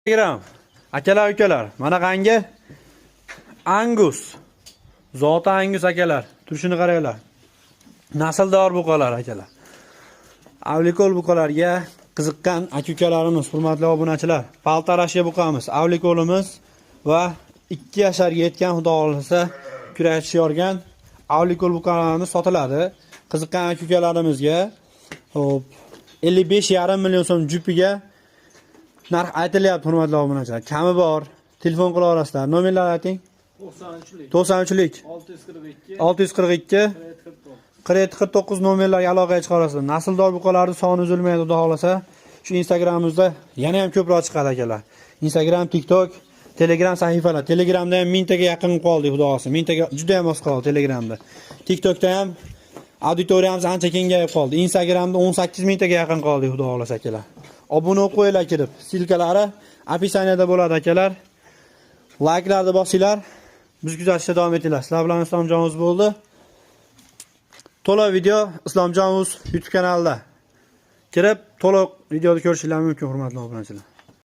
Telegram. Akalar ukalar, mana qangi Angus. Zoti Angus akalar. Turishini qaranglar. Nasldor buqalar akalar. Avlikol buqalarga qiziqqan aka-ukalarimiz, hurmatli obunachilar, paltarashga buqamiz. Avlikolimiz va 2 yasharga yetgan xudo xolisa kurashchi yorgan avlikol buqalarimiz sotiladi. Qiziqqan aka-ukalarimizga hop 55,5 million so'm jupiga narx aytilyapti, hurmatli obunachilar. Kami bor, telefon qila olasizlar. Nomerlarni ayting. 93lik 642 4749 nomerlarga aloqaga chiqa olasizlar. Nasldor buqalarning soni uzilmaydi, xudo xolasa. Shu Instagramimizda yana ham ko'proq chiqadi akalar. Instagram, TikTok, Telegram sahifalar. Telegramda ham 1000 taga yaqin qoldi, xudo xolasa. 1000 taga juda ham oz qoldi Telegramda. TikTokda ham auditoriyamiz ancha kengayib qoldi. Instagramda 18 taga yaqin qoldi, xudo xolasa akalar. Obuna bo'lib qo'yinglar kirib. Silkalari opisaniyada bo'ladi akalar. Like'larni bosinglar. Biz kuzatishda davom etinglar. Sizlar bilan Islomjonov bo'ldi. To'liq video Islomjonov YouTube kanalida. Kirib, to'liq videoni ko'rishingiz mumkin, hurmatli obunachilar.